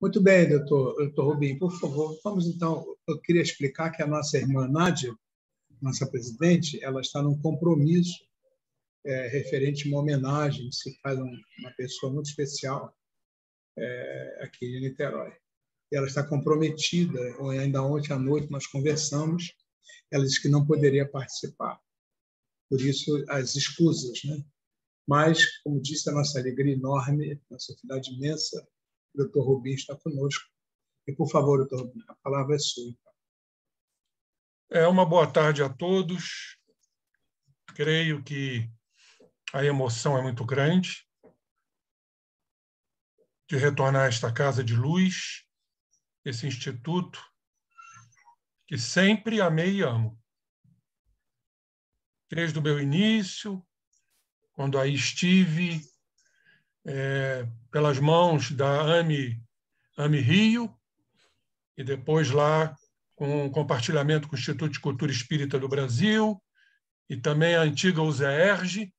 Muito bem, doutor Rubinho. Por favor, vamos então. Eu queria explicar que a nossa irmã Nádia, nossa presidente, ela está num compromisso referente a uma homenagem que se faz a uma pessoa muito especial aqui em Niterói. E ela está comprometida. Ainda ontem à noite nós conversamos. Ela disse que não poderia participar. Por isso, as escusas, né? Mas, como disse, a nossa alegria enorme, nossa felicidade imensa, o doutor Rubinho está conosco. E, por favor, doutor Rubinho, a palavra é sua. Uma boa tarde a todos. Creio que a emoção é muito grande de retornar a esta casa de luz, esse instituto que sempre amei e amo. Desde o meu início, quando aí estive pelas mãos da AME Rio, e depois lá com compartilhamento com o Instituto de Cultura Espírita do Brasil e também a antiga USERJ,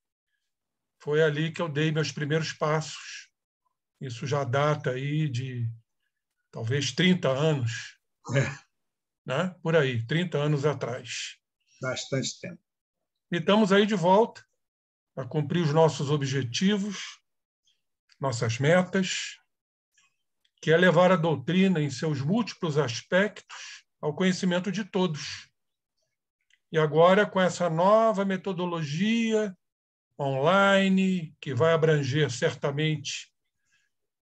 foi ali que eu dei meus primeiros passos. Isso já data aí de talvez 30 anos, né? Por aí, 30 anos atrás. Bastante tempo. E estamos aí de volta a cumprir os nossos objetivos, nossas metas, que é levar a doutrina em seus múltiplos aspectos ao conhecimento de todos. E agora, com essa nova metodologia online, que vai abranger certamente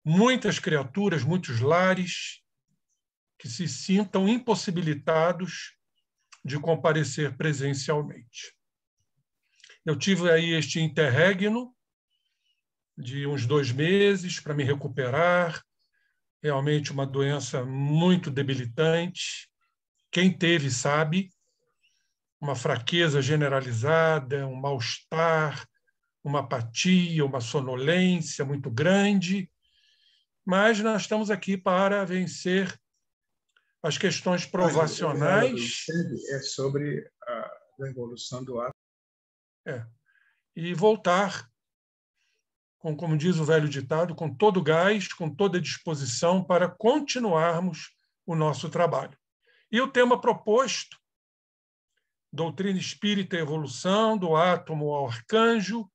muitas criaturas, muitos lares, que se sintam impossibilitados de comparecer presencialmente. Eu tive aí este interregno de uns 2 meses para me recuperar, realmente uma doença muito debilitante. Quem teve sabe, uma fraqueza generalizada, um mal-estar, uma apatia, uma sonolência muito grande, mas nós estamos aqui para vencer as questões provacionais. É sobre a evolução do ato. E voltar, como diz o velho ditado, com todo gás, com toda disposição para continuarmos o nosso trabalho. E o tema proposto, doutrina espírita e evolução, do átomo ao arcanjo,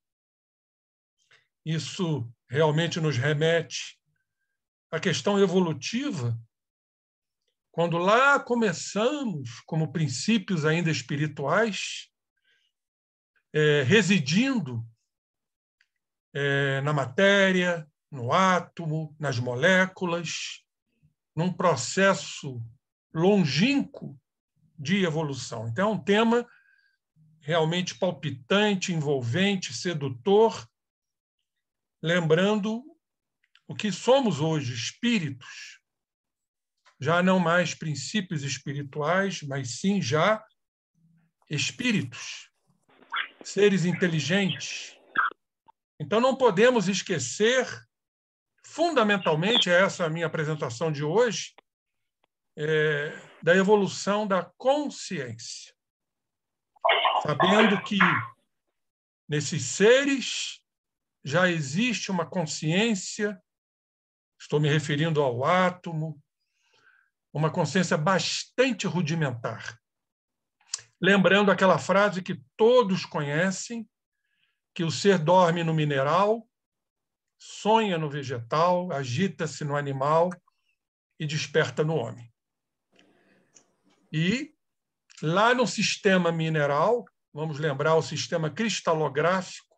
isso realmente nos remete à questão evolutiva, quando lá começamos, como princípios ainda espirituais, residindo na matéria, no átomo, nas moléculas, num processo longínquo de evolução. Então, é um tema realmente palpitante, envolvente, sedutor, lembrando o que somos hoje, espíritos, já não mais princípios espirituais, mas sim já espíritos, seres inteligentes. Então, não podemos esquecer, fundamentalmente, essa é a minha apresentação de hoje, da evolução da consciência. Sabendo que nesses seres já existe uma consciência, estou me referindo ao átomo, uma consciência bastante rudimentar. Lembrando aquela frase que todos conhecem, que o ser dorme no mineral, sonha no vegetal, agita-se no animal e desperta no homem. E lá no sistema mineral, vamos lembrar o sistema cristalográfico,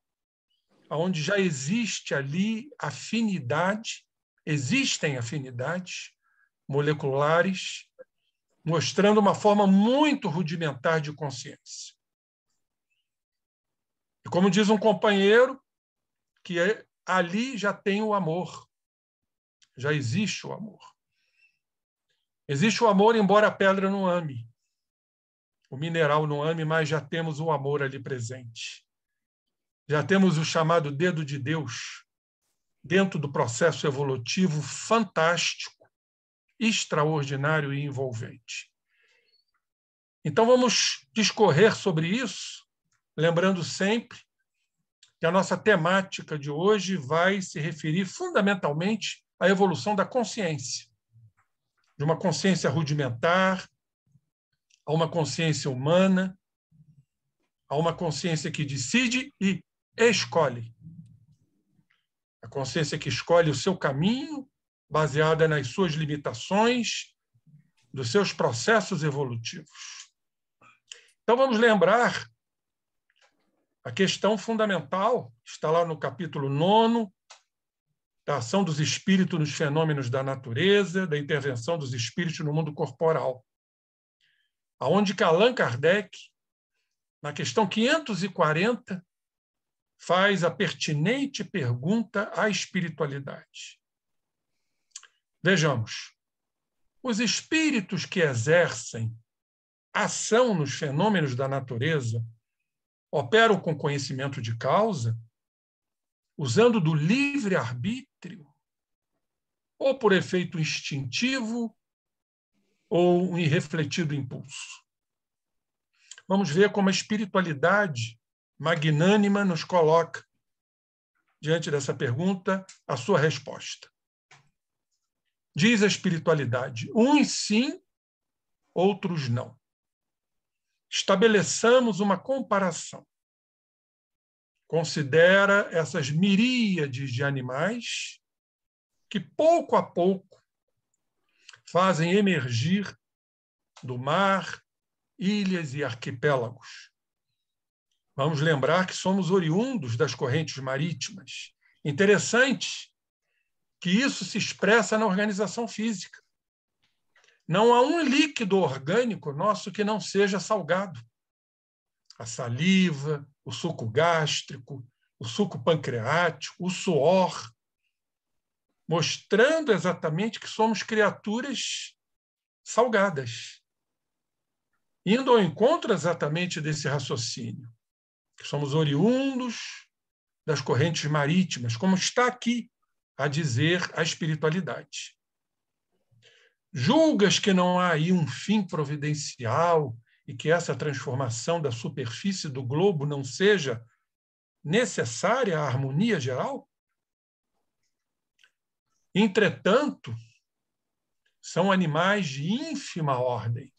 onde já existe ali afinidade, existem afinidades moleculares, mostrando uma forma muito rudimentar de consciência. E como diz um companheiro, que ali já tem o amor, já existe o amor. Existe o amor, embora a pedra não ame, o mineral não ame, mas já temos o amor ali presente. Já temos o chamado dedo de Deus dentro do processo evolutivo fantástico, extraordinário e envolvente. Então, vamos discorrer sobre isso, lembrando sempre que a nossa temática de hoje vai se referir fundamentalmente à evolução da consciência. de uma consciência rudimentar a uma consciência humana, a uma consciência que decide e escolhe. A consciência que escolhe o seu caminho, baseada nas suas limitações, dos seus processos evolutivos. Então, vamos lembrar a questão fundamental, está lá no capítulo 9, da ação dos espíritos nos fenômenos da natureza, da intervenção dos espíritos no mundo corporal, aonde Allan Kardec, na questão 540, faz a pertinente pergunta à espiritualidade. Vejamos, os espíritos que exercem ação nos fenômenos da natureza operam com conhecimento de causa, usando do livre-arbítrio, ou por efeito instintivo, ou um irrefletido impulso. Vamos ver como a espiritualidade magnânima nos coloca, diante dessa pergunta, a sua resposta. Diz a espiritualidade: uns sim, outros não. Estabeleçamos uma comparação. Considera essas miríades de animais que, pouco a pouco, fazem emergir do mar ilhas e arquipélagos. Vamos lembrar que somos oriundos das correntes marítimas. Interessante que isso se expressa na organização física. Não há um líquido orgânico nosso que não seja salgado. A saliva, o suco gástrico, o suco pancreático, o suor, mostrando exatamente que somos criaturas salgadas. Indo ao encontro exatamente desse raciocínio, que somos oriundos das correntes marítimas, como está aqui a dizer a espiritualidade. Julgas que não há aí um fim providencial e que essa transformação da superfície do globo não seja necessária à harmonia geral? Entretanto, são animais de ínfima ordem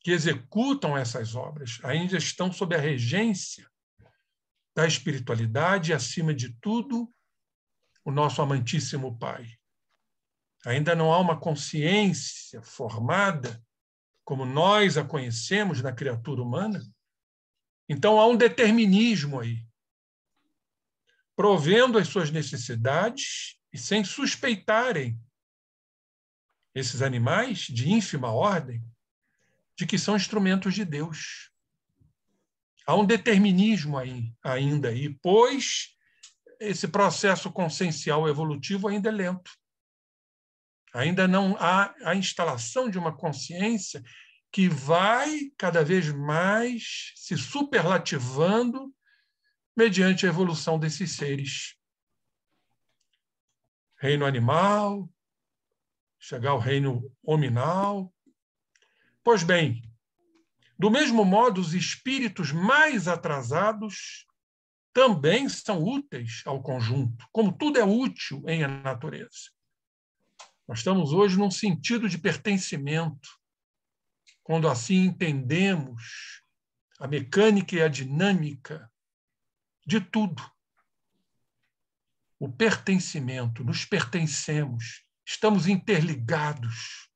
que executam essas obras, ainda estão sob a regência da espiritualidade e, acima de tudo, o nosso amantíssimo Pai. Ainda não há uma consciência formada como nós a conhecemos na criatura humana. Então, há um determinismo aí, provendo as suas necessidades e sem suspeitarem esses animais de ínfima ordem de que são instrumentos de Deus. Há um determinismo aí, ainda aí, pois esse processo consciencial evolutivo ainda é lento. Ainda não há a instalação de uma consciência que vai cada vez mais se superlativando mediante a evolução desses seres. Reino animal, chegar ao reino hominal. Pois bem, do mesmo modo, os espíritos mais atrasados também são úteis ao conjunto, como tudo é útil em a natureza. Nós estamos hoje num sentido de pertencimento, quando assim entendemos a mecânica e a dinâmica de tudo. O pertencimento, nos pertencemos, estamos interligados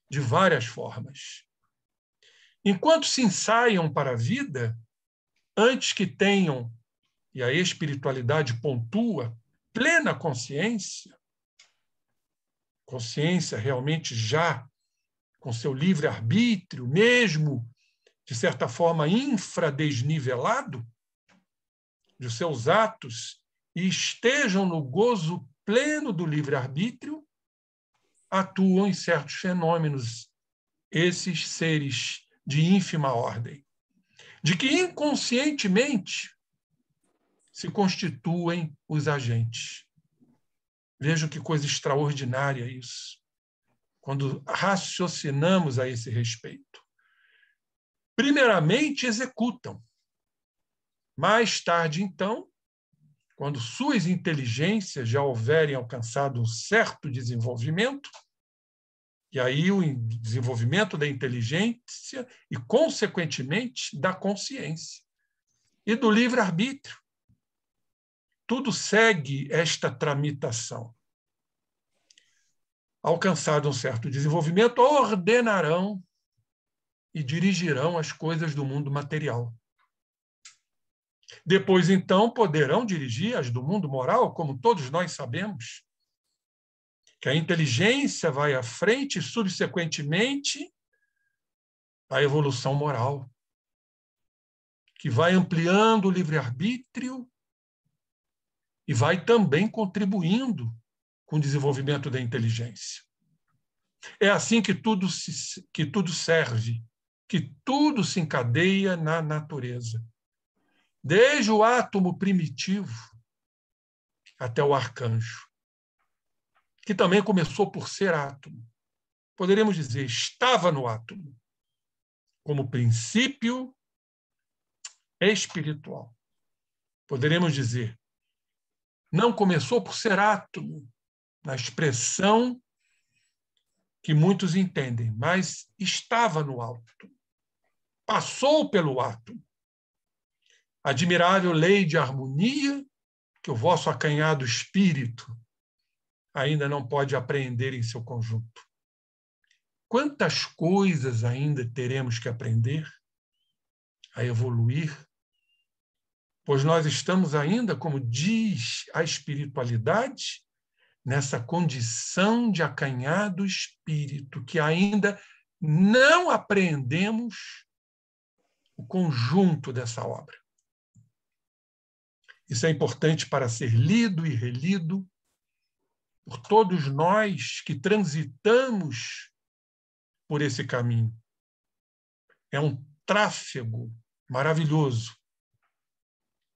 de várias formas. Enquanto se ensaiam para a vida, antes que tenham, e a espiritualidade pontua, plena consciência, consciência realmente já com seu livre-arbítrio, mesmo, de certa forma, infradesnivelado de seus atos, e estejam no gozo pleno do livre-arbítrio, atuam em certos fenômenos, esses seres de ínfima ordem, de que inconscientemente se constituem os agentes. Vejam que coisa extraordinária isso, quando raciocinamos a esse respeito. Primeiramente, executam. Mais tarde, então, quando suas inteligências já houverem alcançado um certo desenvolvimento, E aí o desenvolvimento da inteligência e, consequentemente, da consciência e do livre-arbítrio. Tudo segue esta tramitação. Alcançado um certo desenvolvimento, ordenarão e dirigirão as coisas do mundo material. Depois, então, poderão dirigir as do mundo moral, como todos nós sabemos, que a inteligência vai à frente e, subsequentemente, a evolução moral, que vai ampliando o livre-arbítrio e vai também contribuindo com o desenvolvimento da inteligência. É assim que tudo serve, que tudo se encadeia na natureza. Desde o átomo primitivo até o arcanjo, que também começou por ser átomo. Poderíamos dizer, estava no átomo, como princípio espiritual. Poderíamos dizer, não começou por ser átomo, na expressão que muitos entendem, mas estava no átomo, passou pelo átomo. Admirável lei de harmonia que o vosso acanhado espírito ainda não pode apreender em seu conjunto. Quantas coisas ainda teremos que aprender a evoluir, pois nós estamos ainda, como diz a espiritualidade, nessa condição de acanhado espírito, que ainda não apreendemos o conjunto dessa obra. Isso é importante para ser lido e relido por todos nós que transitamos por esse caminho. É um tráfego maravilhoso,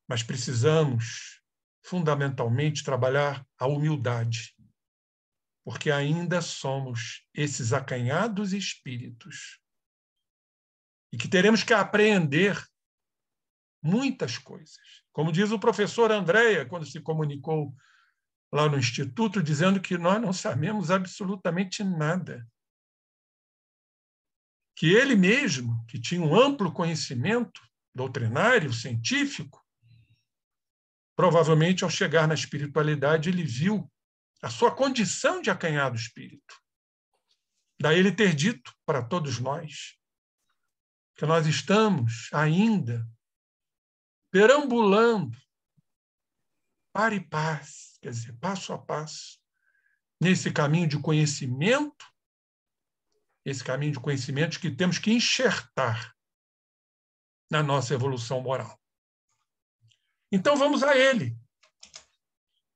mas precisamos, fundamentalmente, trabalhar a humildade, porque ainda somos esses acanhados espíritos e que teremos que apreender muitas coisas. Como diz o professor Andréa, quando se comunicou lá no Instituto, dizendo que nós não sabemos absolutamente nada. Que ele mesmo, que tinha um amplo conhecimento doutrinário, científico, provavelmente, ao chegar na espiritualidade, ele viu a sua condição de acanhado espírito. Daí ele ter dito para todos nós que nós estamos ainda perambulando para e passo, quer dizer, passo a passo, nesse caminho de conhecimento, esse caminho de conhecimento que temos que enxertar na nossa evolução moral. Então vamos a ele.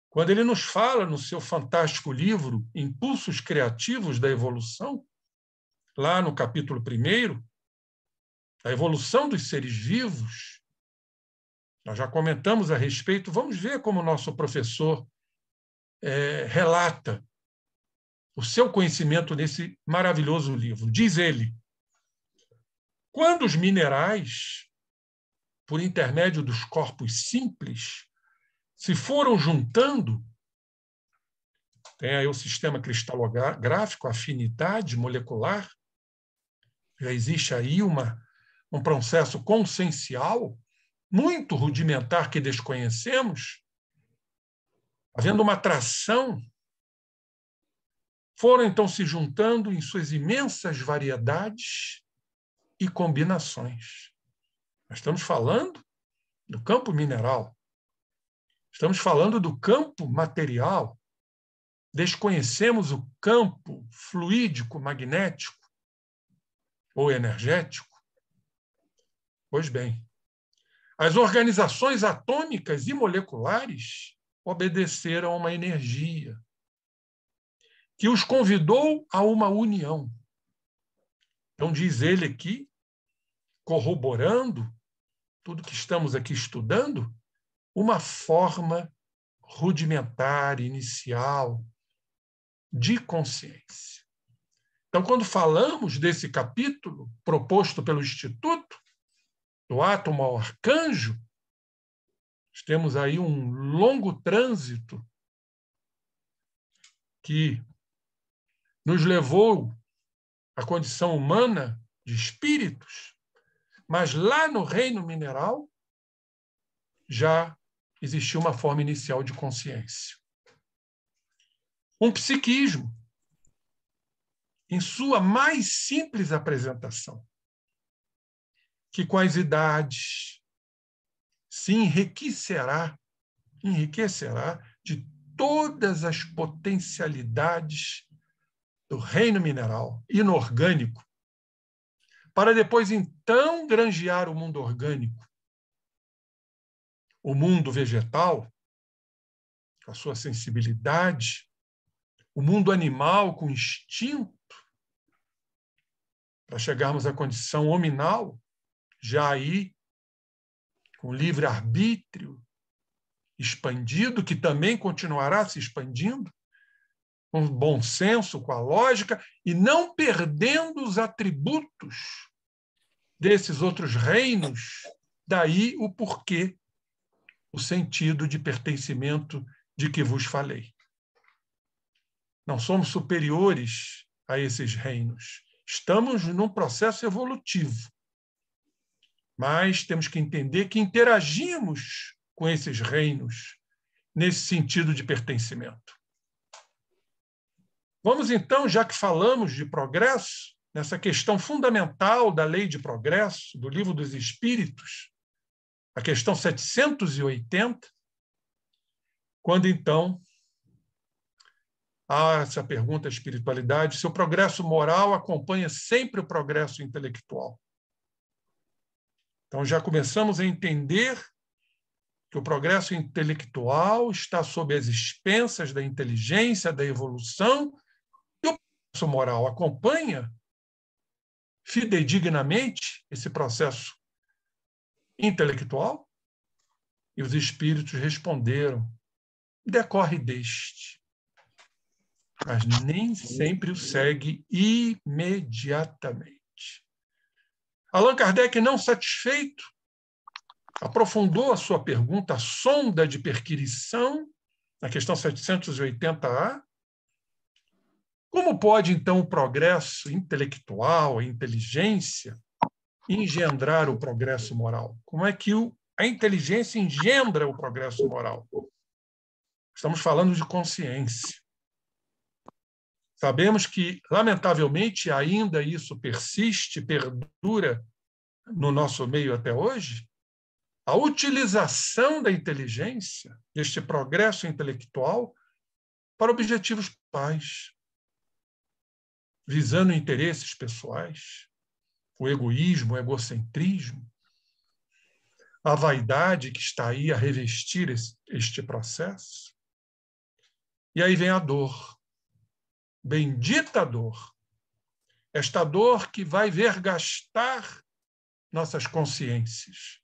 Quando ele nos fala no seu fantástico livro Impulsos Criativos da Evolução, lá no capítulo 1, a evolução dos seres vivos, nós já comentamos a respeito, vamos ver como o nosso professor relata o seu conhecimento nesse maravilhoso livro. Diz ele, quando os minerais, por intermédio dos corpos simples, se foram juntando, tem aí o sistema cristalográfico, afinidade molecular, já existe aí um processo consciencial muito rudimentar que desconhecemos, havendo uma atração, foram então se juntando em suas imensas variedades e combinações. Nós estamos falando do campo mineral, estamos falando do campo material, desconhecemos o campo fluídico, magnético ou energético. Pois bem, as organizações atômicas e moleculares obedeceram a uma energia que os convidou a uma união. Então, diz ele aqui, corroborando tudo que estamos aqui estudando, uma forma rudimentar, inicial, de consciência. Então, quando falamos desse capítulo proposto pelo Instituto, do átomo ao arcanjo, temos aí um longo trânsito que nos levou a condição humana de espíritos, mas lá no reino mineral já existia uma forma inicial de consciência. Um psiquismo, em sua mais simples apresentação, que com as idades se enriquecerá de todas as potencialidades do reino mineral, inorgânico, para depois, então, granjear o mundo orgânico, o mundo vegetal, com a sua sensibilidade, o mundo animal com instinto, para chegarmos à condição hominal, já aí, com livre-arbítrio expandido, que também continuará se expandindo, com o bom senso, com a lógica, e não perdendo os atributos desses outros reinos, daí o porquê, o sentido de pertencimento de que vos falei. Não somos superiores a esses reinos. Estamos num processo evolutivo. Mas temos que entender que interagimos com esses reinos nesse sentido de pertencimento. Vamos, então, já que falamos de progresso, nessa questão fundamental da lei de progresso, do Livro dos Espíritos, a questão 780, quando, então, há essa pergunta à espiritualidade, se o progresso moral acompanha sempre o progresso intelectual. Então, já começamos a entender que o progresso intelectual está sob as expensas da inteligência, da evolução, e o progresso moral acompanha fidedignamente esse processo intelectual? E os espíritos responderam: decorre deste, mas nem sempre o segue imediatamente. Allan Kardec, não satisfeito, aprofundou a sua pergunta, a sonda de perquirição, na questão 780A. Como pode, então, o progresso intelectual, a inteligência, engendrar o progresso moral? Como é que a inteligência engendra o progresso moral? Estamos falando de consciência. Sabemos que, lamentavelmente, ainda isso persiste, perdura no nosso meio até hoje. A utilização da inteligência, deste progresso intelectual, para objetivos pessoais, visando interesses pessoais, o egoísmo, o egocentrismo, a vaidade que está aí a revestir este processo. E aí vem a dor, bendita dor, esta dor que vai vergastar nossas consciências,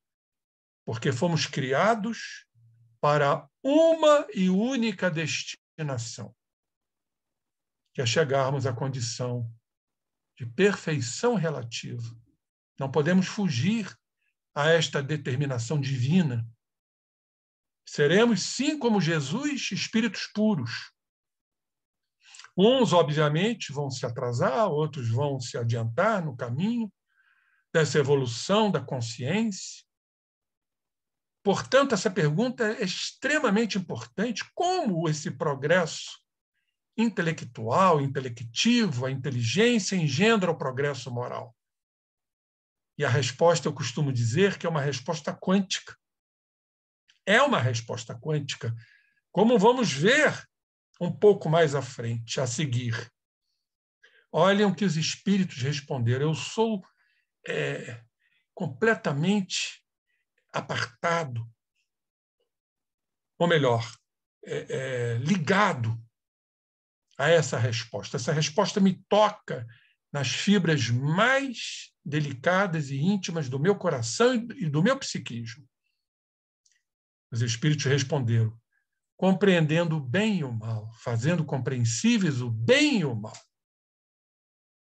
porque fomos criados para uma e única destinação, que é chegarmos à condição de perfeição relativa. Não podemos fugir a esta determinação divina. Seremos, sim, como Jesus, espíritos puros. Uns, obviamente, vão se atrasar, outros vão se adiantar no caminho dessa evolução da consciência. Portanto, essa pergunta é extremamente importante. Como esse progresso intelectual, intelectivo, a inteligência engendra o progresso moral? E a resposta, eu costumo dizer que é uma resposta quântica. É uma resposta quântica, como vamos ver um pouco mais à frente, a seguir. Olhem o que os espíritos responderam. Eu sou completamente apartado, ou melhor, ligado a essa resposta. Essa resposta me toca nas fibras mais delicadas e íntimas do meu coração e do meu psiquismo. Os espíritos responderam: compreendendo o bem e o mal, fazendo compreensíveis o bem e o mal,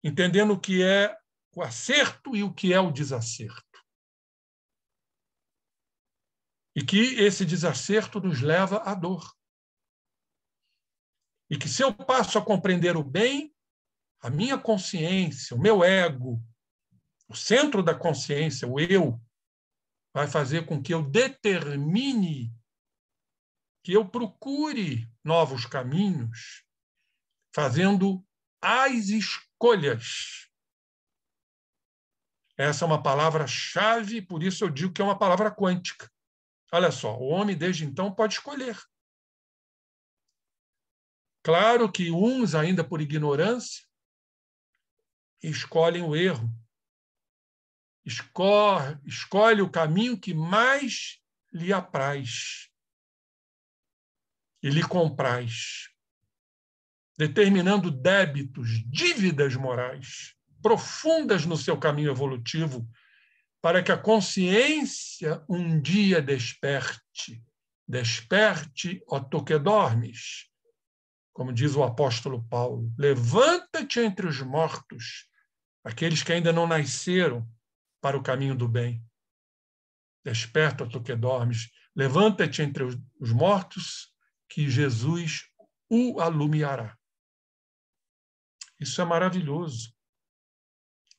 entendendo o que é o acerto e o que é o desacerto. E que esse desacerto nos leva à dor. E que se eu passo a compreender o bem, a minha consciência, o meu ego, o centro da consciência, o eu, vai fazer com que eu determine, que eu procure novos caminhos, fazendo as escolhas. Essa é uma palavra-chave, por isso eu digo que é uma palavra quântica. Olha só, o homem desde então pode escolher. Claro que uns, ainda por ignorância, escolhem o erro. Escolhe o caminho que mais lhe apraz e lhe compraz, determinando débitos, dívidas morais profundas no seu caminho evolutivo, para que a consciência um dia desperte. Desperte, ó tu que dormes. Como diz o apóstolo Paulo, levanta-te entre os mortos, aqueles que ainda não nasceram para o caminho do bem. Desperta, ó tu que dormes, levanta-te entre os mortos, que Jesus o alumiará. Isso é maravilhoso,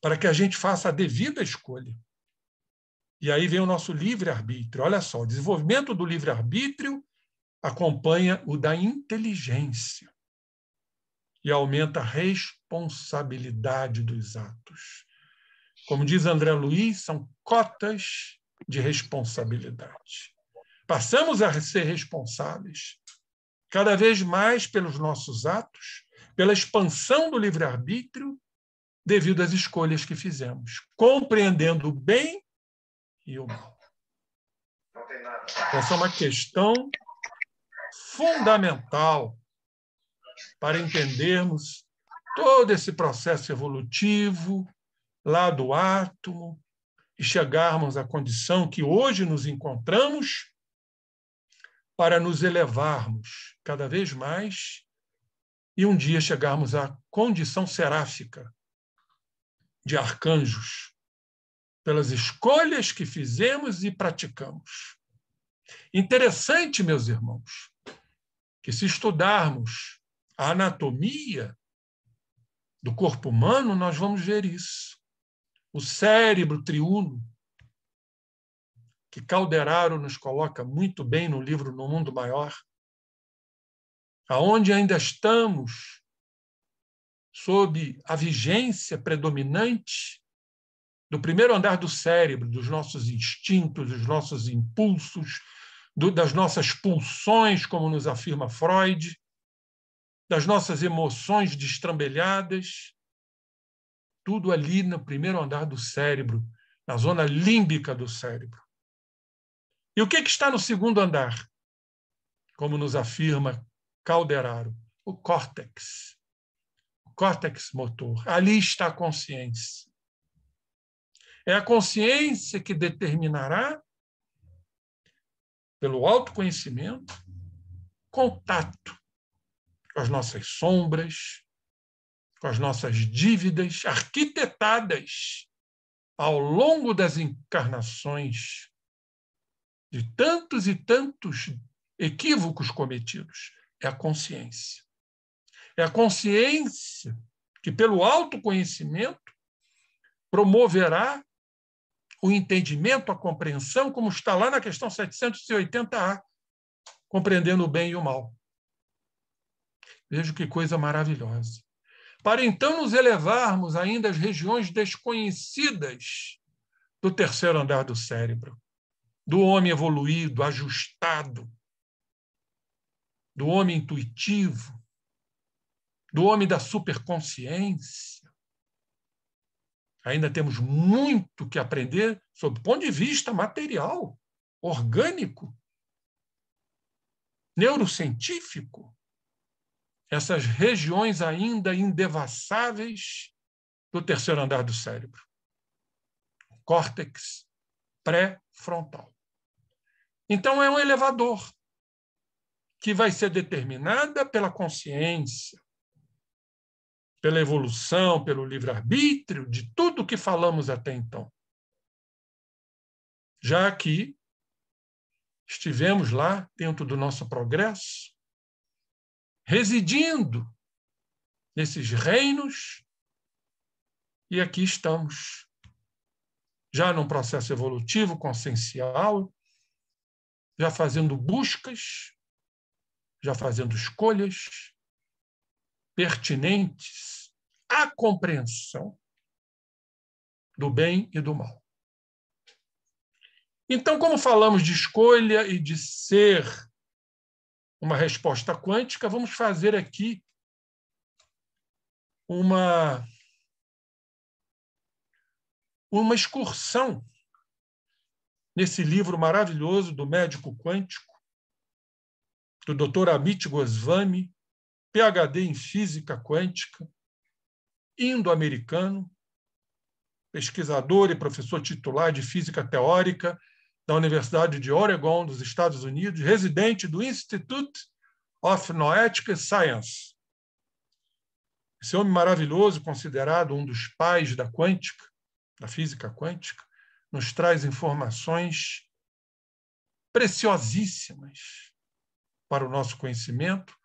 para que a gente faça a devida escolha. E aí vem o nosso livre-arbítrio. Olha só, o desenvolvimento do livre-arbítrio acompanha o da inteligência e aumenta a responsabilidade dos atos. Como diz André Luiz, são cotas de responsabilidade. Passamos a ser responsáveis cada vez mais pelos nossos atos, pela expansão do livre-arbítrio, devido às escolhas que fizemos, compreendendo o bem e o mal. Essa é uma questão fundamental para entendermos todo esse processo evolutivo lá do átomo e chegarmos à condição que hoje nos encontramos para nos elevarmos cada vez mais e um dia chegarmos à condição seráfica de arcanjos, pelas escolhas que fizemos e praticamos. Interessante, meus irmãos, que se estudarmos a anatomia do corpo humano, nós vamos ver isso. O cérebro triuno, que Calderaro nos coloca muito bem no livro No Mundo Maior, aonde ainda estamos sob a vigência predominante do primeiro andar do cérebro, dos nossos instintos, dos nossos impulsos, das nossas pulsões, como nos afirma Freud, das nossas emoções destrambelhadas, tudo ali no primeiro andar do cérebro, na zona límbica do cérebro. E o que está no segundo andar? Como nos afirma Calderaro, o córtex motor. Ali está a consciência. É a consciência que determinará, pelo autoconhecimento, contato com as nossas sombras, com as nossas dívidas arquitetadas ao longo das encarnações de tantos e tantos equívocos cometidos. É a consciência. É a consciência que, pelo autoconhecimento, promoverá o entendimento, a compreensão, como está lá na questão 780A, compreendendo o bem e o mal. Veja que coisa maravilhosa. Para então nos elevarmos ainda às regiões desconhecidas do terceiro andar do cérebro, do homem evoluído, ajustado, do homem intuitivo, do homem da superconsciência. Ainda temos muito que aprender sob o ponto de vista material, orgânico, neurocientífico. Essas regiões ainda indevassáveis do terceiro andar do cérebro. O córtex pré-frontal. Então, é um elevador que vai ser determinada pela consciência, pela evolução, pelo livre-arbítrio, de tudo que falamos até então. Já que estivemos lá, dentro do nosso progresso, residindo nesses reinos E aqui estamos, já num processo evolutivo, consciencial, já fazendo buscas, já fazendo escolhas pertinentes à compreensão do bem e do mal. Então, como falamos de escolha e de ser uma resposta quântica, vamos fazer aqui uma excursão nesse livro maravilhoso do médico quântico, do Dr. Amit Goswami, PhD em física quântica, indo-americano, pesquisador e professor titular de física teórica da Universidade de Oregon, dos Estados Unidos, residente do Institute of Noetic Science. Esse homem maravilhoso, considerado um dos pais da quântica, da física quântica, nos traz informações preciosíssimas para o nosso conhecimento,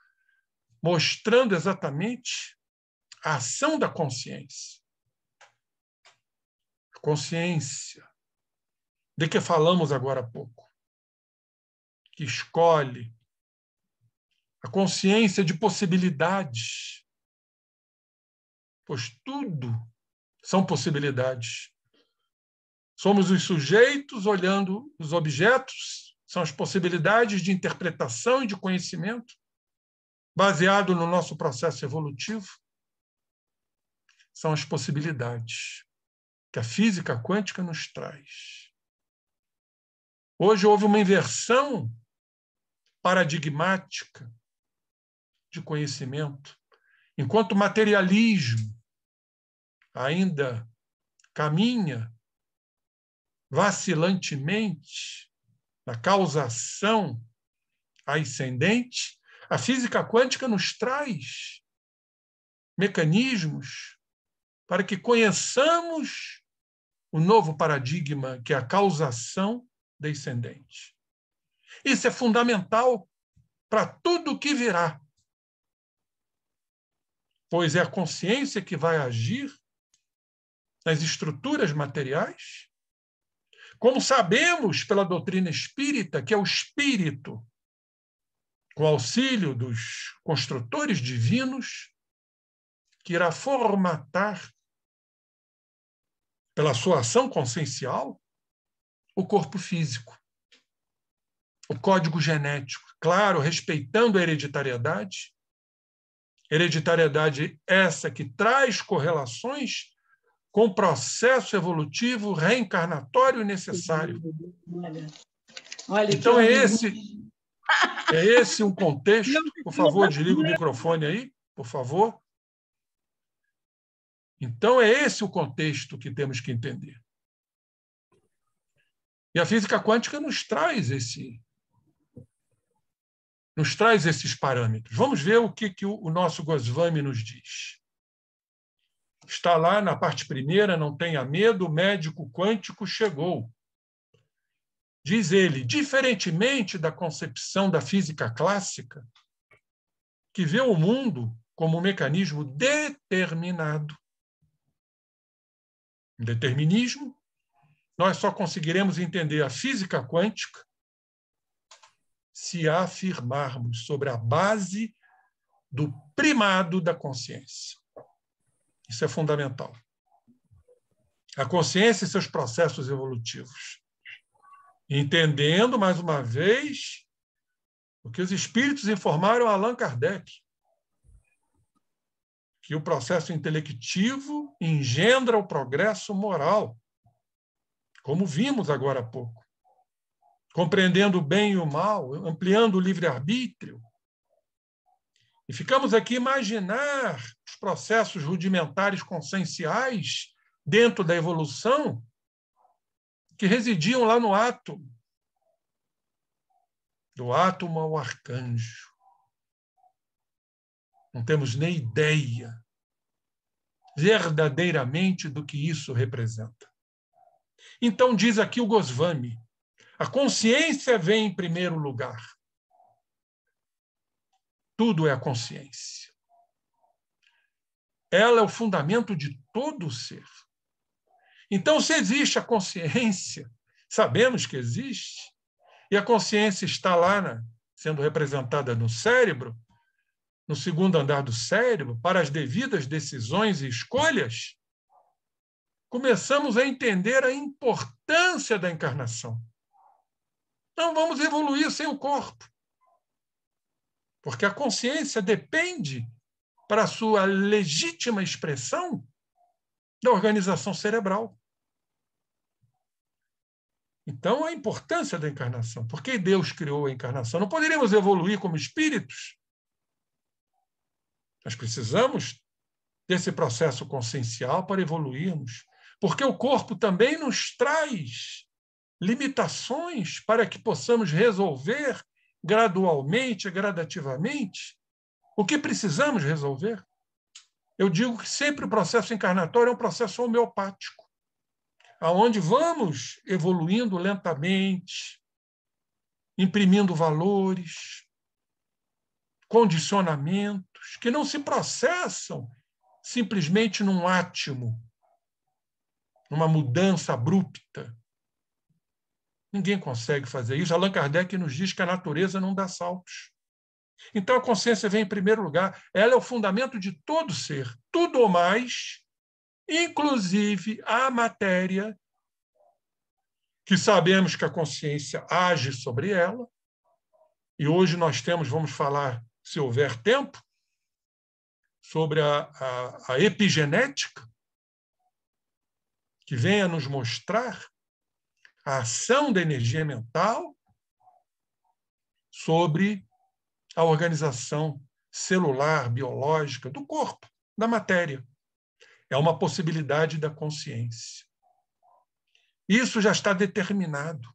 mostrando exatamente a ação da consciência. A consciência de que falamos agora há pouco, que escolhe, a consciência de possibilidades, pois tudo são possibilidades. Somos os sujeitos olhando os objetos, são as possibilidades de interpretação e de conhecimento, baseado no nosso processo evolutivo. São as possibilidades que a física quântica nos traz. Hoje houve uma inversão paradigmática de conhecimento. Enquanto o materialismo ainda caminha vacilantemente na causação ascendente, a física quântica nos traz mecanismos para que conheçamos o novo paradigma, que é a causação descendente. Isso é fundamental para tudo o que virá, pois é a consciência que vai agir nas estruturas materiais. Como sabemos pela doutrina espírita, que é o espírito, com auxílio dos construtores divinos, que irá formatar, pela sua ação consciencial, o corpo físico, o código genético, claro, respeitando a hereditariedade essa que traz correlações com o processo evolutivo reencarnatório necessário. Olha, então é esse um contexto. Por favor, desliga o microfone aí, por favor. Então é esse o contexto que temos que entender. E a física quântica nos traz esses parâmetros. Vamos ver o que o nosso Goswami nos diz. Está lá na parte primeira, não tenha medo, o médico quântico chegou. Diz ele, diferentemente da concepção da física clássica, que vê o mundo como um mecanismo determinado. Em determinismo, nós só conseguiremos entender a física quântica se afirmarmos sobre a base do primado da consciência. Isso é fundamental. A consciência e seus processos evolutivos. Entendendo, mais uma vez, o que os espíritos informaram a Allan Kardec, que o processo intelectivo engendra o progresso moral, como vimos agora há pouco. Compreendendo o bem e o mal, ampliando o livre-arbítrio. E ficamos aqui a imaginar os processos rudimentares conscienciais dentro da evolução que residiam lá no átomo. Do átomo ao arcanjo. Não temos nem ideia verdadeiramente do que isso representa. Então, diz aqui o Goswami, a consciência vem em primeiro lugar. Tudo é a consciência. Ela é o fundamento de todo o ser. Então, se existe a consciência, sabemos que existe, e a consciência está lá, sendo representada no cérebro, no segundo andar do cérebro, para as devidas decisões e escolhas, começamos a entender a importância da encarnação. Não vamos evoluir sem o corpo, porque a consciência depende, para a sua legítima expressão, da organização cerebral. Então, a importância da encarnação. Por que Deus criou a encarnação? Não poderíamos evoluir como espíritos? Nós precisamos desse processo consciencial para evoluirmos, porque o corpo também nos traz limitações para que possamos resolver gradualmente, gradativamente, o que precisamos resolver. Eu digo que sempre o processo encarnatório é um processo homeopático, aonde vamos evoluindo lentamente, imprimindo valores, condicionamentos, que não se processam simplesmente num átimo, numa mudança abrupta. Ninguém consegue fazer isso. Allan Kardec nos diz que a natureza não dá saltos. Então, a consciência vem em primeiro lugar. Ela é o fundamento de todo ser. Tudo ou mais, inclusive a matéria, que sabemos que a consciência age sobre ela. E hoje nós vamos falar, se houver tempo, sobre a epigenética, que vem a nos mostrar a ação da energia mental sobre a organização celular, biológica do corpo, da matéria. É uma possibilidade da consciência. Isso já está determinado.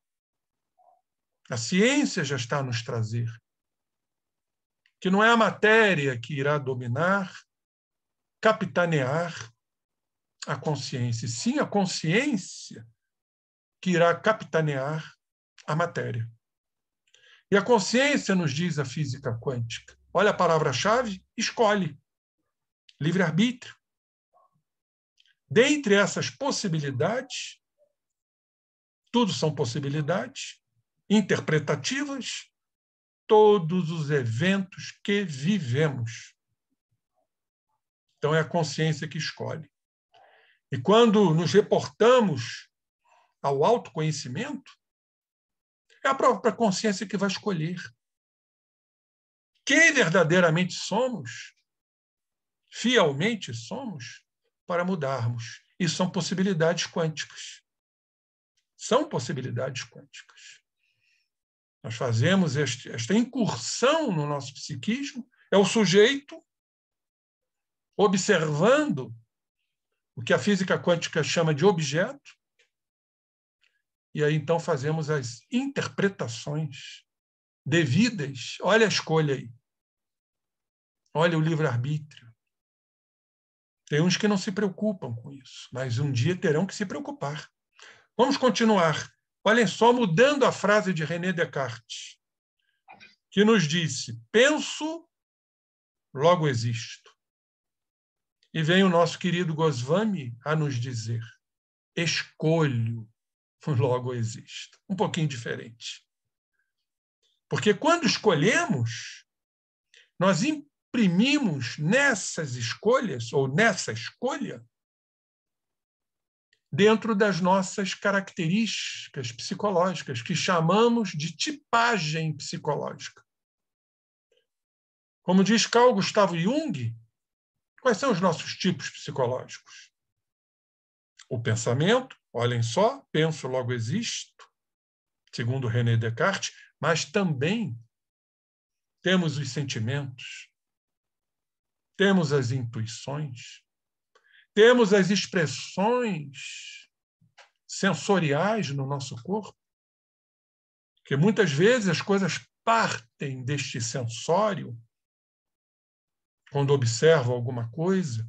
A ciência já está a nos trazer que não é a matéria que irá dominar, capitanear a consciência, e sim a consciência que irá capitanear a matéria. E a consciência, nos diz a física quântica, olha a palavra-chave, escolhe. Livre-arbítrio. Dentre essas possibilidades, tudo são possibilidades interpretativas, todos os eventos que vivemos. Então, é a consciência que escolhe. E quando nos reportamos ao autoconhecimento, é a própria consciência que vai escolher quem verdadeiramente somos, fielmente somos, para mudarmos. E são possibilidades quânticas. São possibilidades quânticas. Nós fazemos esta incursão no nosso psiquismo, é o sujeito observando o que a física quântica chama de objeto, e aí então fazemos as interpretações devidas. Olha a escolha aí. Olha o livre-arbítrio. Tem uns que não se preocupam com isso, mas um dia terão que se preocupar. Vamos continuar. Olhem só, mudando a frase de René Descartes, que nos disse: penso, logo existo. E vem o nosso querido Goswami a nos dizer: escolho, logo existo. Um pouquinho diferente. Porque quando escolhemos, nós imprimimos nessas escolhas, ou nessa escolha, dentro das nossas características psicológicas, que chamamos de tipagem psicológica. Como diz Carl Gustav Jung, quais são os nossos tipos psicológicos? O pensamento, olhem só, penso, logo existo, segundo René Descartes, mas também temos os sentimentos, temos as intuições, temos as expressões sensoriais no nosso corpo, que muitas vezes as coisas partem deste sensório quando observo alguma coisa,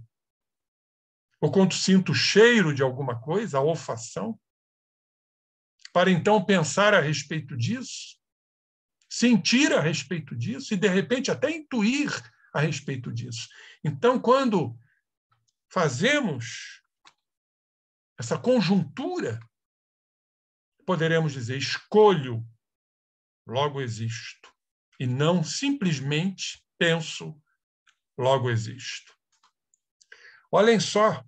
ou quando sinto o cheiro de alguma coisa, a olfação, para então pensar a respeito disso, sentir a respeito disso e, de repente, até intuir a respeito disso. Então, quando fazemos essa conjuntura, poderemos dizer: escolho, logo existo, e não simplesmente penso, logo existo. Olhem só,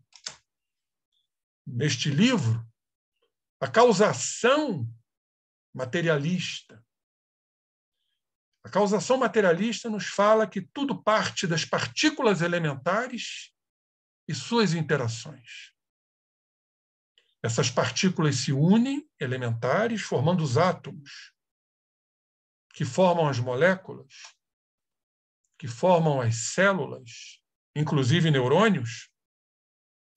neste livro, a causação materialista. A causação materialista nos fala que tudo parte das partículas elementares e suas interações. Essas partículas se unem, elementares, formando os átomos, que formam as moléculas, que formam as células, inclusive neurônios,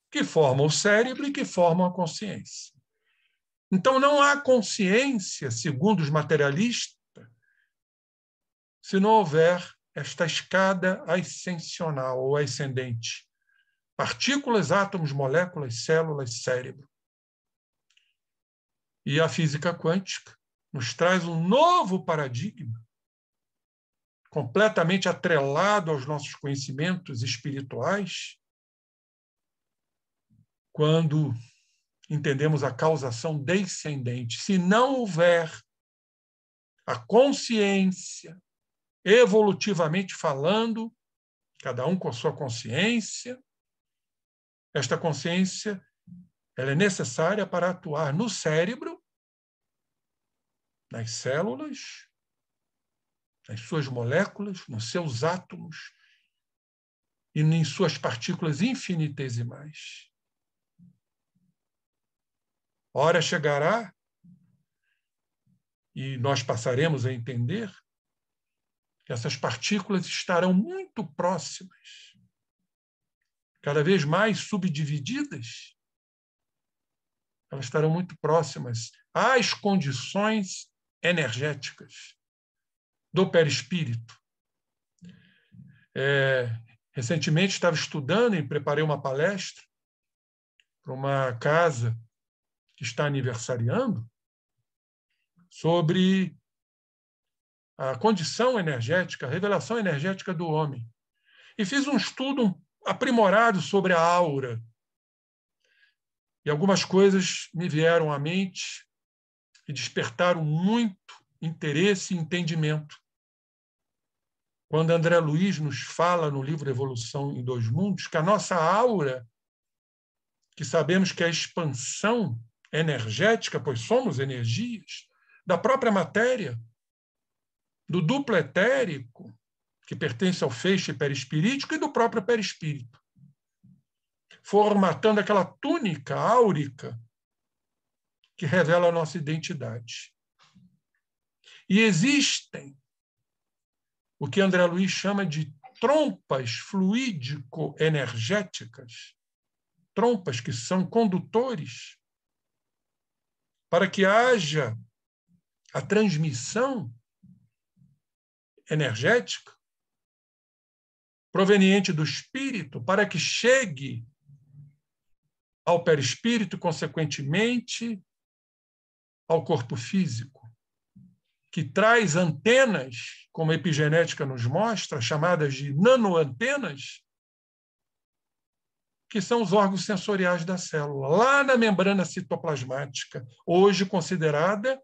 que formam o cérebro e que formam a consciência. Então, não há consciência, segundo os materialistas, se não houver esta escada ascensional ou ascendente. Partículas, átomos, moléculas, células, cérebro. E a física quântica nos traz um novo paradigma, completamente atrelado aos nossos conhecimentos espirituais, quando entendemos a causação descendente. Se não houver a consciência, evolutivamente falando, cada um com a sua consciência, esta consciência ela é necessária para atuar no cérebro, nas células, nas suas moléculas, nos seus átomos e em suas partículas infinitesimais. A hora chegará e nós passaremos a entender que essas partículas estarão muito próximas, cada vez mais subdivididas, elas estarão muito próximas às condições energéticas do perispírito. Recentemente estava estudando e preparei uma palestra para uma casa que está aniversariando sobre a condição energética, a revelação energética do homem. E fiz um estudo aprimorado sobre a aura. E algumas coisas me vieram à mente e despertaram muito interesse e entendimento. Quando André Luiz nos fala no livro Evolução em Dois Mundos, que a nossa aura, que sabemos que é a expansão energética, pois somos energias, da própria matéria, do duplo etérico, que pertence ao feixe perispirítico, e do próprio perispírito, formatando aquela túnica áurica que revela a nossa identidade. E existem o que André Luiz chama de trompas fluídico-energéticas, trompas que são condutores para que haja a transmissão energética proveniente do espírito para que chegue ao perispírito, consequentemente, ao corpo físico, que traz antenas, como a epigenética nos mostra, chamadas de nanoantenas, que são os órgãos sensoriais da célula, lá na membrana citoplasmática, hoje considerada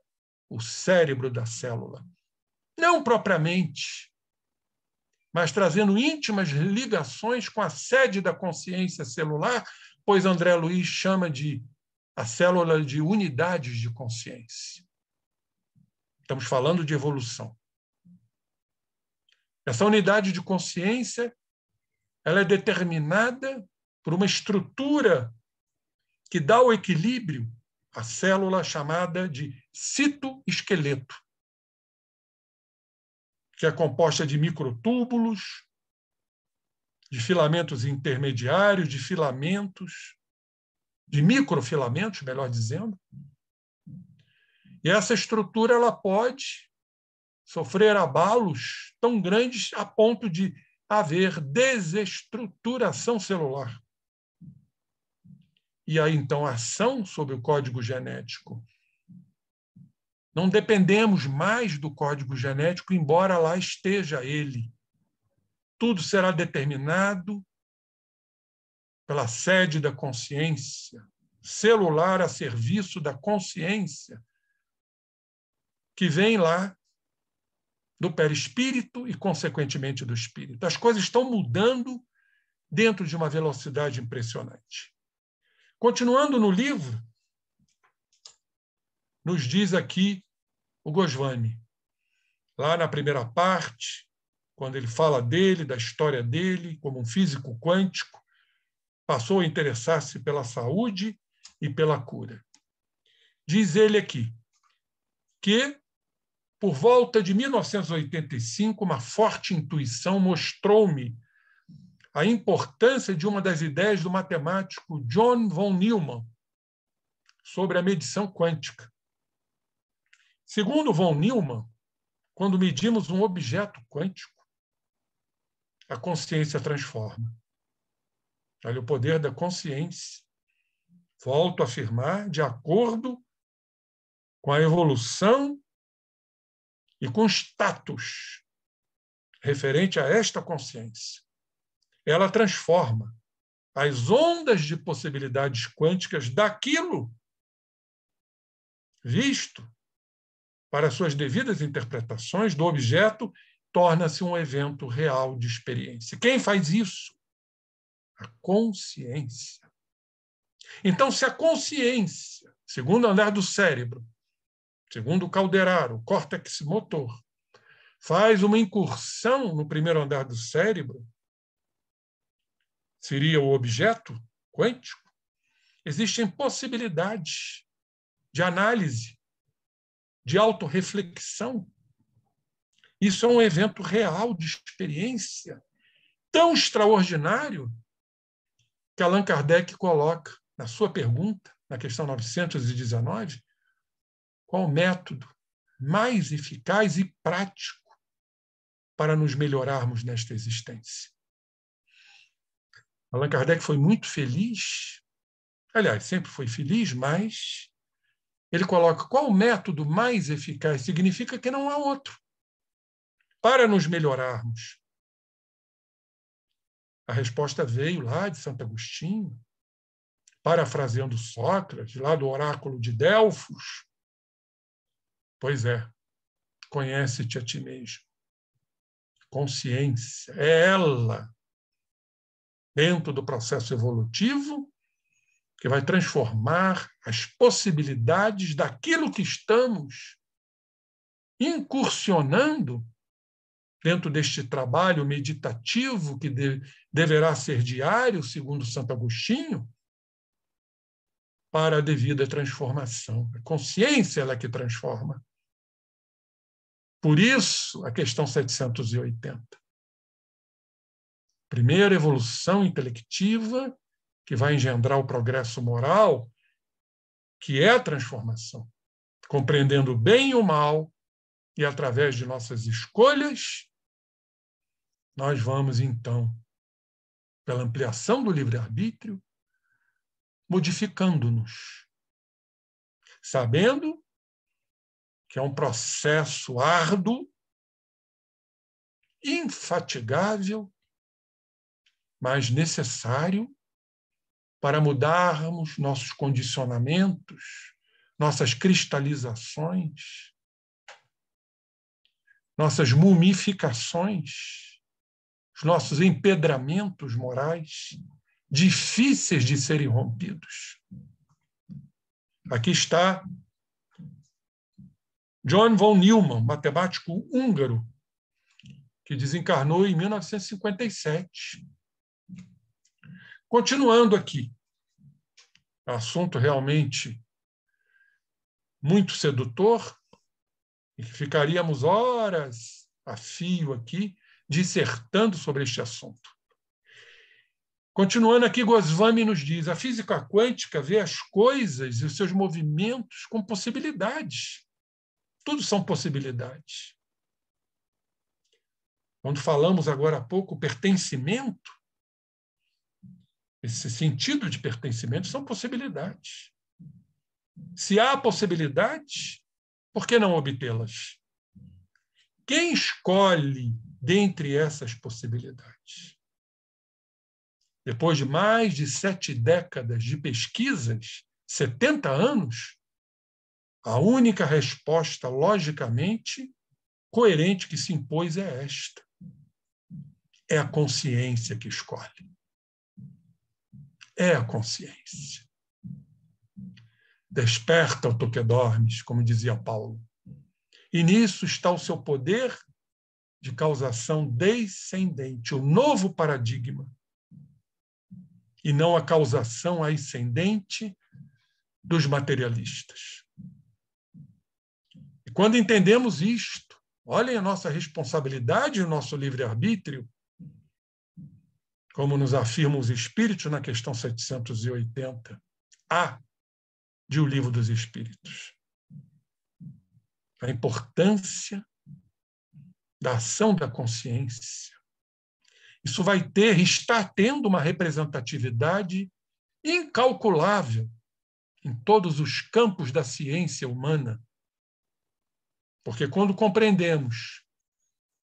o cérebro da célula. Não propriamente, mas trazendo íntimas ligações com a sede da consciência celular, pois André Luiz chama de a célula de unidades de consciência. Estamos falando de evolução. Essa unidade de consciência ela é determinada por uma estrutura que dá o equilíbrio à célula chamada de citoesqueleto, que é composta de microtúbulos, de filamentos intermediários, de filamentos, de microfilamentos, melhor dizendo. E essa estrutura ela pode sofrer abalos tão grandes a ponto de haver desestruturação celular. E aí, então, a ação sobre o código genético. Não dependemos mais do código genético, embora lá esteja ele. Tudo será determinado pela sede da consciência, celular a serviço da consciência, que vem lá do perispírito e, consequentemente, do espírito. As coisas estão mudando dentro de uma velocidade impressionante. Continuando no livro, nos diz aqui o Goswami, lá na primeira parte, quando ele fala dele, da história dele, como um físico quântico, passou a interessar-se pela saúde e pela cura. Diz ele aqui que, por volta de 1985, uma forte intuição mostrou-me a importância de uma das ideias do matemático John von Neumann sobre a medição quântica. Segundo von Neumann, quando medimos um objeto quântico, a consciência transforma. Olha o poder da consciência. Volto a afirmar, de acordo com a evolução e com o status referente a esta consciência. Ela transforma as ondas de possibilidades quânticas daquilo visto para suas devidas interpretações do objeto, torna-se um evento real de experiência. Quem faz isso? A consciência. Então, se a consciência, segundo o andar do cérebro, segundo o Calderaro, o córtex motor, faz uma incursão no primeiro andar do cérebro, seria o objeto quântico, existem possibilidades de análise, de autorreflexão. Isso é um evento real de experiência tão extraordinário que Allan Kardec coloca na sua pergunta, na questão 919, qual o método mais eficaz e prático para nos melhorarmos nesta existência. Allan Kardec foi muito feliz, aliás, sempre foi feliz, mas ele coloca qual o método mais eficaz, significa que não há outro, para nos melhorarmos. A resposta veio lá de Santo Agostinho, parafraseando Sócrates, lá do oráculo de Delfos. Pois é, conhece-te a ti mesmo. Consciência, é ela, dentro do processo evolutivo, que vai transformar as possibilidades daquilo que estamos incursionando dentro deste trabalho meditativo que deverá ser diário, segundo Santo Agostinho, para a devida transformação. A consciência é ela que transforma. Por isso, a questão 780. Primeira evolução intelectiva que vai engendrar o progresso moral, que é a transformação, compreendendo o bem e o mal, e através de nossas escolhas, nós vamos, então, pela ampliação do livre-arbítrio, modificando-nos, sabendo que é um processo árduo, infatigável, mas necessário para mudarmos nossos condicionamentos, nossas cristalizações, nossas mumificações, os nossos empedramentos morais, difíceis de serem rompidos. Aqui está John von Neumann, matemático húngaro, que desencarnou em 1957. Continuando aqui, assunto realmente muito sedutor, e que ficaríamos horas a fio aqui, dissertando sobre este assunto. Continuando aqui, Goswami nos diz, a física quântica vê as coisas e os seus movimentos com possibilidades. Tudo são possibilidades. Quando falamos agora há pouco pertencimento, esse sentido de pertencimento são possibilidades. Se há possibilidades, por que não obtê-las? Quem escolhe dentre essas possibilidades? depois de mais de 7 décadas de pesquisas, 70 anos, a única resposta logicamente coerente que se impôs é esta. É a consciência que escolhe. É a consciência. Desperta, tu que dormes, como dizia Paulo. E nisso está o seu poder de causação descendente, o novo paradigma, e não a causação ascendente dos materialistas. E quando entendemos isto, olhem a nossa responsabilidade e o nosso livre-arbítrio, como nos afirmam os Espíritos na questão 780A de O Livro dos Espíritos. A importância da ação da consciência. Isso vai ter, está tendo uma representatividade incalculável em todos os campos da ciência humana. Porque quando compreendemos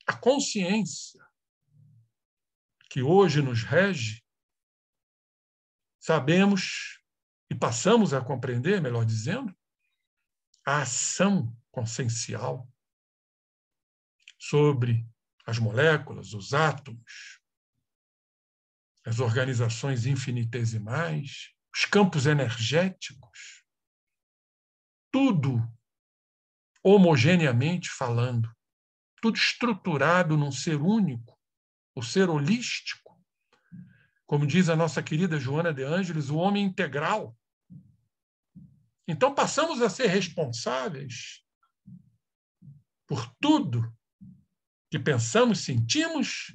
a consciência que hoje nos rege, sabemos e passamos a compreender, melhor dizendo, a ação consciencial sobre as moléculas, os átomos, as organizações infinitesimais, os campos energéticos, tudo homogeneamente falando, tudo estruturado num ser único, o ser holístico, como diz a nossa querida Joana de Ângeles, o homem integral. Então passamos a ser responsáveis por tudo que pensamos, sentimos,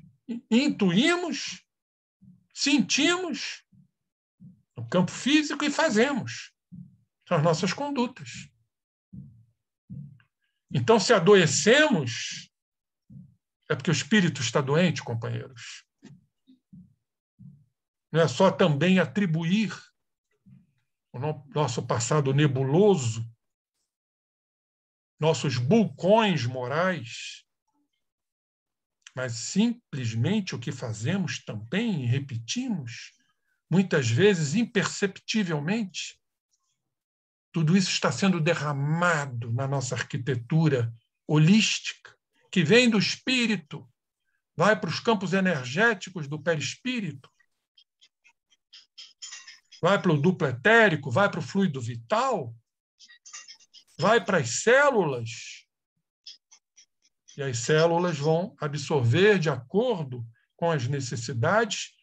intuímos, sentimos no campo físico e fazemos. São as nossas condutas. Então, se adoecemos, é porque o espírito está doente, companheiros. Não é só também atribuir o nosso passado nebuloso, nossos vulcões morais, mas simplesmente o que fazemos também e repetimos, muitas vezes imperceptivelmente. Tudo isso está sendo derramado na nossa arquitetura holística, que vem do espírito, vai para os campos energéticos do perispírito, vai para o duplo etérico, vai para o fluido vital, vai para as células, e as células vão absorver de acordo com as necessidades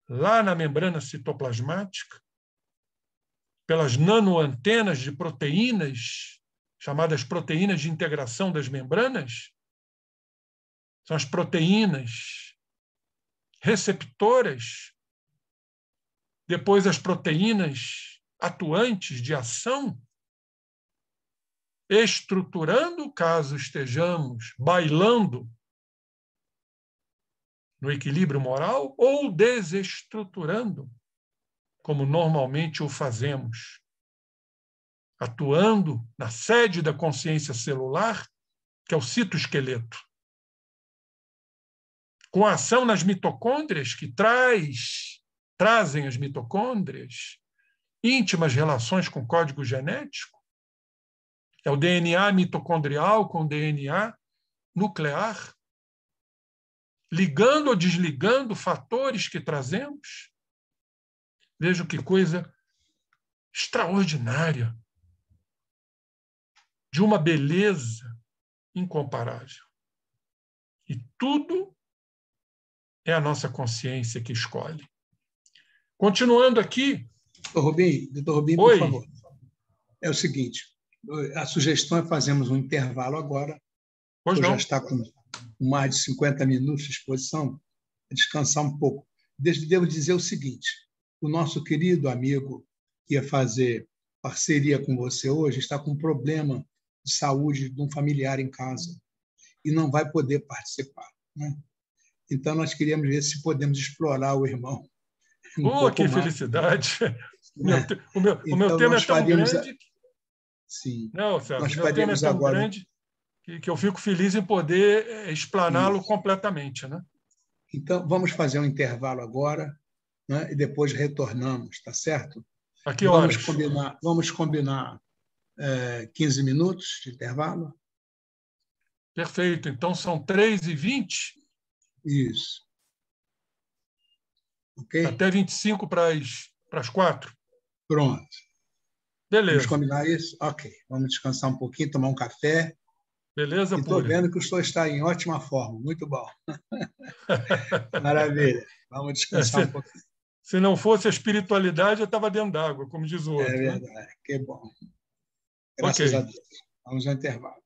lá na membrana citoplasmática, pelas nanoantenas de proteínas, chamadas proteínas de integração das membranas. São as proteínas receptoras, depois as proteínas atuantes de ação, estruturando, caso estejamos bailando no equilíbrio moral, ou desestruturando, como normalmente o fazemos, atuando na sede da consciência celular, que é o citoesqueleto, com a ação nas mitocôndrias, que trazem as mitocôndrias íntimas relações com o código genético, é o DNA mitocondrial com o DNA nuclear, ligando ou desligando fatores que trazemos. Vejam que coisa extraordinária, de uma beleza incomparável. E tudo é a nossa consciência que escolhe. Continuando aqui... Doutor Rubim, por favor. É o seguinte, a sugestão é fazermos um intervalo agora. Pois não. Já está com mais de 50 minutos de exposição, descansar um pouco. Devo dizer o seguinte, o nosso querido amigo que ia fazer parceria com você hoje está com um problema de saúde de um familiar em casa e não vai poder participar, né? Então, nós queríamos ver se podemos explorar o irmão um pouco que mais. Felicidade! Né? O meu tema é tão grande... Sim. Não, Sérgio, nós meu tema é tão agora... grande que eu fico feliz em poder explaná-lo completamente, né? Então, vamos fazer um intervalo agora, né? E depois retornamos, tá certo? A que horas? Vamos combinar 15 minutos de intervalo? Perfeito. Então, são 3h20? Isso. Ok? Até 25 para as 4? Pronto. Beleza. Vamos combinar isso? Ok. Vamos descansar um pouquinho, tomar um café. Beleza, Estou pura. vendo que o senhor está em ótima forma. Muito bom. Maravilha. Vamos descansar um pouquinho. Se não fosse a espiritualidade, eu estava dentro d'água, como diz o outro. É verdade. Né? Que bom. Ok. Graças a Deus. Vamos ao intervalo.